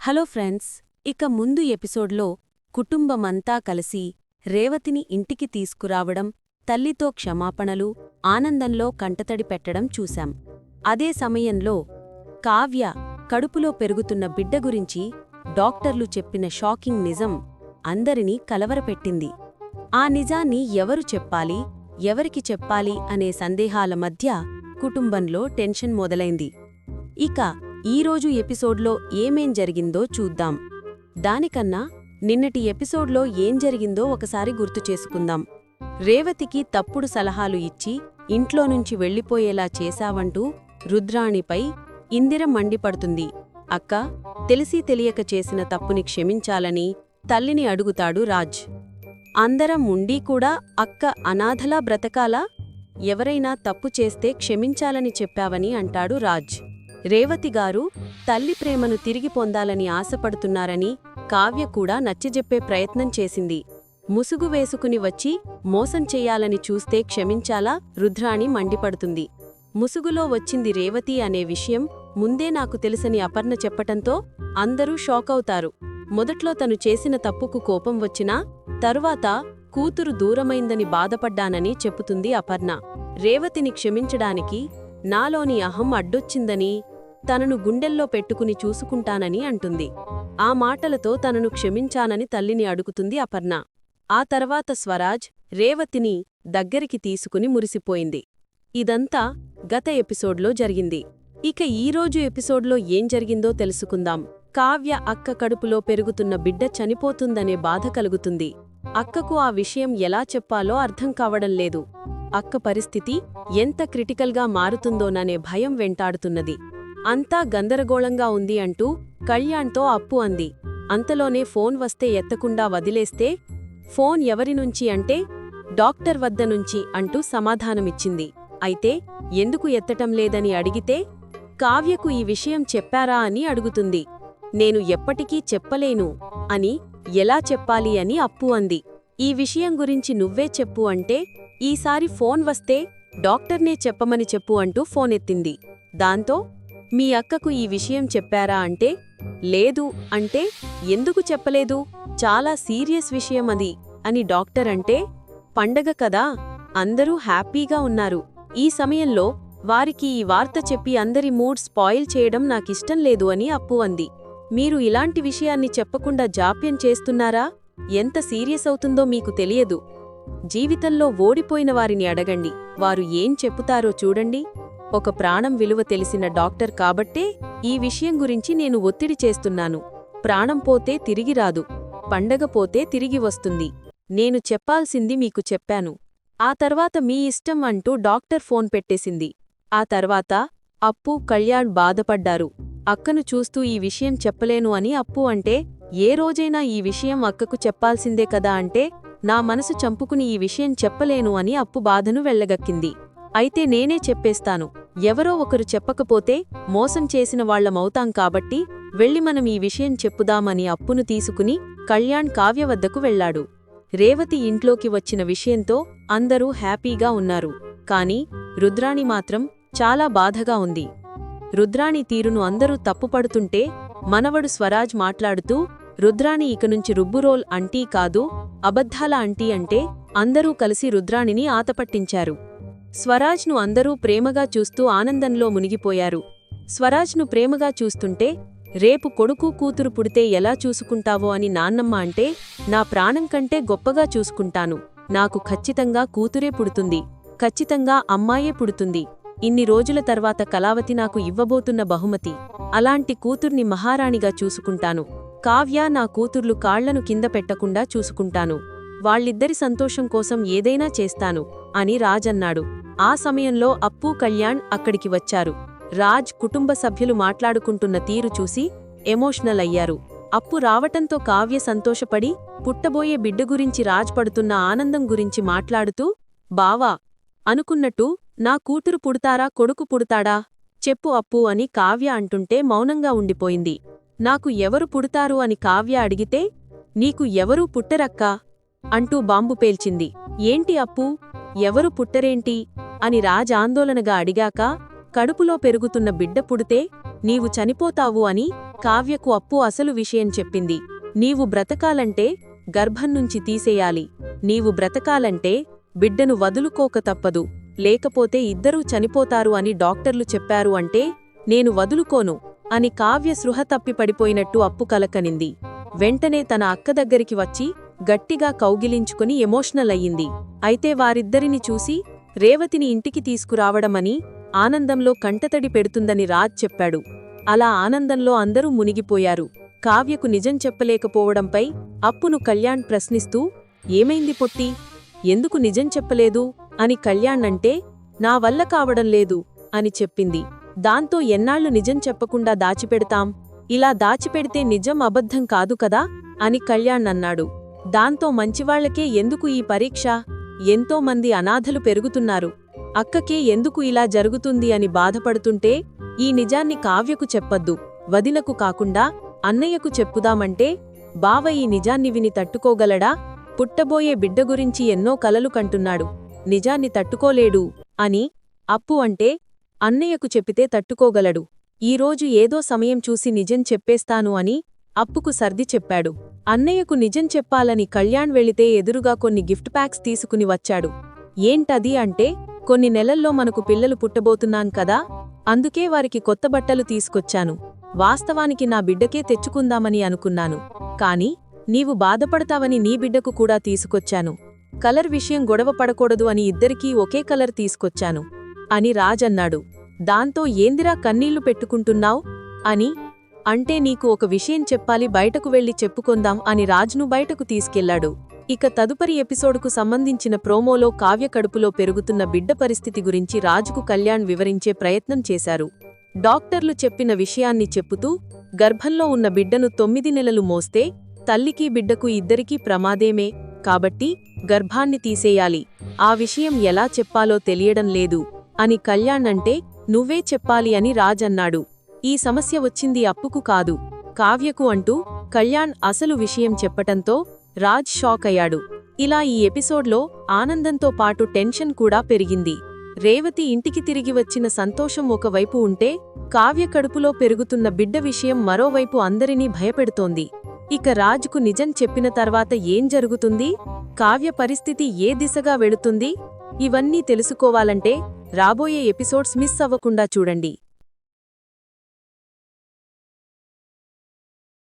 Hello friends, ఇక ముందు ఎపిసోడ్లో కుటుంబమంతా కలిసి రేవతిని ఇంటికి తీసుకురావడం, తల్లితో క్షమాపణలు, ఆనందంలో కంటతడి పెట్టడం చూశాం. అదే సమయంలో కావ్య కడుపులో పెరుగుతున్న బిడ్డ గురించి డాక్టర్లు చెప్పిన షాకింగ్ నిజం అందరినీ కలవరపెట్టింది. ఆ నిజాన్ని ఎవరు చెప్పాలి, ఎవరికి చెప్పాలి అనే సందేహాల మధ్య కుటుంబంలో టెన్షన్ మొదలైంది. ఇక ఈరోజు ఎపిసోడ్లో ఏమేం జరిగిందో చూద్దాం. దానికన్నా నిన్నటి ఎపిసోడ్లో ఏం జరిగిందో ఒకసారి గుర్తుచేసుకుందాం. రేవతికి తప్పుడు సలహాలు ఇచ్చి ఇంట్లోనుంచి వెళ్ళిపోయేలా చేశావంటూ రుద్రాణిపై ఇందిర మండిపడుతుంది. అక్క, తెలిసి తెలియక చేసిన తప్పుని క్షమించాలని తల్లిని అడుగుతాడు రాజ్. అందరం ఉండి కూడా అక్క అనాథలా బ్రతకాలా? ఎవరైనా తప్పు చేస్తే క్షమించాలని చెప్పావని అంటాడు రాజ్. రేవతిగారు తల్లి ప్రేమను తిరిగి పొందాలని ఆశపడుతున్నారని కావ్య కూడా నచ్చజెప్పే ప్రయత్నం చేసింది. ముసుగు వేసుకుని వచ్చి మోసం చెయ్యాలని చూస్తే క్షమించాలా? రుద్రాణి మండిపడుతుంది. ముసుగులో వచ్చింది రేవతి అనే విషయం ముందే నాకు తెలుసని అపర్ణ చెప్పటంతో అందరూ షాకవుతారు. మొదట్లో తను చేసిన తప్పుకు కోపం వచ్చినా తరువాత కూతురు దూరమైందని బాధపడ్డానని చెప్పుతుంది అపర్ణ. రేవతిని క్షమించడానికి నాలోని అహం అడ్డొచ్చిందని, తనను గుండెల్లో పెట్టుకుని చూసుకుంటానని అంటుంది. ఆ మాటలతో తనను క్షమించానని తల్లిని అడుగుతుంది అపర్ణ. ఆ తర్వాత స్వరాజ్ రేవతిని దగ్గరికి తీసుకుని మురిసిపోయింది. ఇదంతా గత ఎపిసోడ్లో జరిగింది. ఇక ఈరోజు ఎపిసోడ్లో ఏం జరిగిందో తెలుసుకుందాం. కావ్య అక్క కడుపులో పెరుగుతున్న బిడ్డ చనిపోతుందనే బాధ కలుగుతుంది. అక్కకు ఆ విషయం ఎలా చెప్పాలో అర్థం కావడం లేదు. అక్క పరిస్థితి ఎంత క్రిటికల్గా మారుతుందోననే భయం వెంటాడుతున్నది. అంతా గందరగోళంగా ఉంది అంటూ కళ్యాణ్తో అప్పు అంది. అంతలోనే ఫోన్ వస్తే ఎత్తకుండా వదిలేస్తే, ఫోన్ ఎవరినుంచి అంటే డాక్టర్ వద్ద నుంచి అంటూ సమాధానమిచ్చింది. అయితే ఎందుకు ఎత్తటం లేదని అడిగితే కావ్యకు ఈ విషయం చెప్పారా అని అడుగుతుంది. నేను ఎప్పటికీ చెప్పలేను అని, ఎలా చెప్పాలి అని అప్పు అంది. ఈ విషయం గురించి నువ్వే చెప్పు అంటే, ఈసారి ఫోన్ వస్తే డాక్టర్నే చెప్పమని చెప్పు అంటూ ఫోనెత్తింది. దాంతో మీ అక్కకు ఈ విషయం చెప్పారా అంటే, లేదు అంటే, ఎందుకు చెప్పలేదు, చాలా సీరియస్ విషయం అది అని డాక్టర్ అంటే, పండగ కదా, అందరూ హ్యాపీగా ఉన్నారు. ఈ సమయంలో వారికి ఈ వార్త చెప్పి అందరి మూడ్ స్పాయిల్ చేయడం నాకిష్టం లేదు అని అప్పు అంది. మీరు ఇలాంటి విషయాన్ని చెప్పకుండా జాప్యం చేస్తున్నారా? ఎంత సీరియస్ అవుతుందో మీకు తెలియదు. జీవితంలో ఓడిపోయిన వారిని అడగండి, వారు ఏం చెప్పుతారో చూడండి. ఒక ప్రాణం విలువ తెలిసిన డాక్టర్ కాబట్టే ఈ విషయం గురించి నేను ఒత్తిడి చేస్తున్నాను. ప్రాణం పోతే తిరిగి రాదు, పండగ పోతే తిరిగి వస్తుంది. నేను చెప్పాల్సింది మీకు చెప్పాను. ఆ తర్వాత మీ ఇష్టం అంటూ డాక్టర్ ఫోన్ పెట్టేసింది. ఆ తర్వాత అప్పు, కళ్యాణ్ బాధపడ్డారు. అక్కను చూస్తూ ఈ విషయం చెప్పలేను అని అప్పు అంటే, ఏ రోజైనా ఈ విషయం అక్కకు చెప్పాల్సిందే కదా అంటే, నా మనసు చంపుకుని ఈ విషయం చెప్పలేను అని అప్పు బాధను వెళ్లగక్కింది. అయితే నేనే చెప్పేస్తాను. ఎవరో ఒకరు చెప్పకపోతే మోసం చేసిన వాళ్లమవుతాం కాబట్టి వెళ్ళి మనం ఈ విషయం చెప్పుదామని అప్పును తీసుకుని కళ్యాణ్ కావ్య వద్దకు వెళ్లాడు. రేవతి ఇంట్లోకి వచ్చిన విషయంతో అందరూ హ్యాపీగా ఉన్నారు. కాని రుద్రాణి మాత్రం చాలా బాధగా ఉంది. రుద్రాణి తీరును అందరూ తప్పుపడుతుంటే మనవడు స్వరాజ్ మాట్లాడుతూ, రుద్రాణి ఇకనుంచి రుబ్బురోల్ అంటీ కాదు, అబద్ధాల అంటీ అంటే అందరూ కలిసి రుద్రాణిని ఆతపట్టించారు. స్వరాజ్ను అందరూ ప్రేమగా చూస్తూ ఆనందంలో మునిగిపోయారు. స్వరాజ్ను ప్రేమగా చూస్తుంటే, రేపు కొడుకు కూతురు పుడితే ఎలా చూసుకుంటావో అని నాన్నమ్మ అంటే, నా ప్రాణం కంటే గొప్పగా చూసుకుంటాను. నాకు ఖచ్చితంగా కూతురే పుడుతుంది, ఖచ్చితంగా అమ్మాయే పుడుతుంది. ఇన్ని రోజుల తర్వాత కళావతి నాకు ఇవ్వబోతున్న బహుమతి. అలాంటి కూతుర్ని మహారాణిగా చూసుకుంటాను. కావ్య నా కూతుర్లు కాళ్లను కింద పెట్టకుండా చూసుకుంటాను. వాళ్ళిద్దరి సంతోషం కోసం ఏదైనా చేస్తాను అని రాజ్ అన్నాడు. ఆ సమయంలో అప్పు, కళ్యాణ్ అక్కడికి వచ్చారు. రాజ్ కుటుంబ సభ్యులు మాట్లాడుకుంటున్న తీరు చూసి ఎమోషనల్ అయ్యారు. అప్పు రావటంతో కావ్య సంతోషపడి పుట్టబోయే బిడ్డ గురించి రాజ్ పడుతున్న ఆనందం గురించి మాట్లాడుతూ, బావా అనుకున్నట్టు నా కూతురు పుడతారా, కొడుకు పుడతాడా చెప్పు అప్పు అని కావ్య అంటుంటే మౌనంగా ఉండిపోయింది. నాకు ఎవరు పుడతారు అని కావ్య అడిగితే, నీకు ఎవరూ పుట్టరక్కా అంటూ బాంబు పేల్చింది. ఏంటి అప్పు, ఎవరు పుట్టరేంటి అని రాజ్ ఆందోళనగా అడిగాక, కడుపులో పెరుగుతున్న బిడ్డ పుడితే నీవు చనిపోతావు అని కావ్యకు అప్పు అసలు విషయం చెప్పింది. నీవు బ్రతకాలంటే గర్భం నుంచి తీసేయాలి. నీవు బ్రతకాలంటే బిడ్డను వదులుకోక తప్పదు, లేకపోతే ఇద్దరూ చనిపోతారు అని డాక్టర్లు చెప్పారు అంటే నేను వదులుకోను అని కావ్య సృహ తప్పి పడిపోయినట్టు అప్పు కలకనింది. వెంటనే తన అక్క దగ్గరికి వచ్చి గట్టిగా కౌగిలించుకుని ఎమోషనల్ అయ్యింది. అయితే వారిద్దరిని చూసి రేవతిని ఇంటికి తీసుకురావడమని ఆనందంలో కంటతడి పెడుతుందని రాజ్ చెప్పాడు. అలా ఆనందంలో అందరూ మునిగిపోయారు. కావ్యకు నిజం చెప్పలేకపోవడంపై అప్పును కళ్యాణ్ ప్రశ్నిస్తూ, ఏమైంది పొట్టి, ఎందుకు నిజం చెప్పలేదు అని కళ్యాణ్ అంటే, నా వల్ల కావడం లేదు అని చెప్పింది. దాంతో ఎన్నాళ్లు నిజం చెప్పకుండా దాచిపెడతాం, ఇలా దాచిపెడితే నిజం అబద్ధం కాదు కదా అని కళ్యాణ్ అన్నాడు. దాంతో మంచివాళ్లకే ఎందుకు ఈ పరీక్ష, ఎంతో మంది అనాథలు పెరుగుతున్నారు, అక్కకే ఎందుకు ఇలా జరుగుతుంది అని బాధపడుతుంటే ఈ నిజాన్ని కావ్యకు చెప్పొద్దు, వదినకు కాకుండా అన్నయ్యకు చెప్పుదామంటే బావ ఈ నిజాన్ని విని తట్టుకోగలడా, పుట్టబోయే బిడ్డ గురించి ఎన్నో కలలు కంటున్నాడు, నిజాన్ని తట్టుకోలేడు అని అప్పు అంటే అన్నయ్యకు చెప్పితే తట్టుకోగలడు, ఈరోజు ఏదో సమయం చూసి నిజం చెప్పేస్తాను అని అప్పుకు సర్ది చెప్పాడు. అన్నయ్యకు నిజం చెప్పాలని కళ్యాణ్ వెళితే ఎదురుగా కొన్ని గిఫ్ట్ ప్యాక్స్ తీసుకుని వచ్చాడు. ఏంటది అంటే, కొన్ని నెలల్లో మనకు పిల్లలు పుట్టబోతున్నాం కదా, అందుకే వారికి కొత్త బట్టలు తీసుకొచ్చాను, వాస్తవానికి నా బిడ్డకే తెచ్చుకుందామని అనుకున్నాను, కాని నీవు బాధపడతావని నీ బిడ్డకు కూడా తీసుకొచ్చాను, కలర్ విషయం గొడవ పడకూడదు అని ఇద్దరికీ ఒకే కలర్ తీసుకొచ్చాను అని రాజ్ అన్నాడు. దాంతో ఏందిరా కన్నీళ్లు పెట్టుకుంటున్నావ్ అని అంటే, నీకు ఒక విషయం చెప్పాలి, బయటకు వెళ్లి చెప్పుకొందాం అని రాజ్ను బయటకు తీసుకెళ్లాడు. ఇక తదుపరి ఎపిసోడుకు సంబంధించిన ప్రోమోలో కావ్య కడుపులో పెరుగుతున్న బిడ్డ పరిస్థితి గురించి రాజుకు కళ్యాణ్ వివరించే ప్రయత్నం చేశారు. డాక్టర్లు చెప్పిన విషయాన్ని చెప్పుతూ, గర్భంలో ఉన్న బిడ్డను 9 నెలలు మోస్తే తల్లికి బిడ్డకు ఇద్దరికీ ప్రమాదేమే, కాబట్టి గర్భాన్ని తీసేయాలి, ఆ విషయం ఎలా చెప్పాలో తెలియడం లేదు అని కళ్యాణ్ అంటే, నువ్వే చెప్పాలి అని రాజ్ అన్నాడు. ఈ సమస్య వచ్చింది అప్పుకు కాదు, కావ్యకు అంటూ కళ్యాణ్ అసలు విషయం చెప్పటంతో రాజ్ షాక్ అయ్యాడు. ఇలా ఈ ఎపిసోడ్లో ఆనందంతో పాటు టెన్షన్ కూడా పెరిగింది. రేవతి ఇంటికి తిరిగి వచ్చిన సంతోషం ఒకవైపు ఉంటే, కావ్య కడుపులో పెరుగుతున్న బిడ్డ విషయం మరోవైపు అందరినీ భయపెడుతోంది. ఇక రాజ్కు నిజం చెప్పిన తర్వాత ఏం జరుగుతుంది, కావ్య పరిస్థితి ఏ దిశగా వెళుతుంది, ఇవన్నీ తెలుసుకోవాలంటే రాబోయే ఎపిసోడ్స్ మిస్ అవ్వకుండా చూడండి.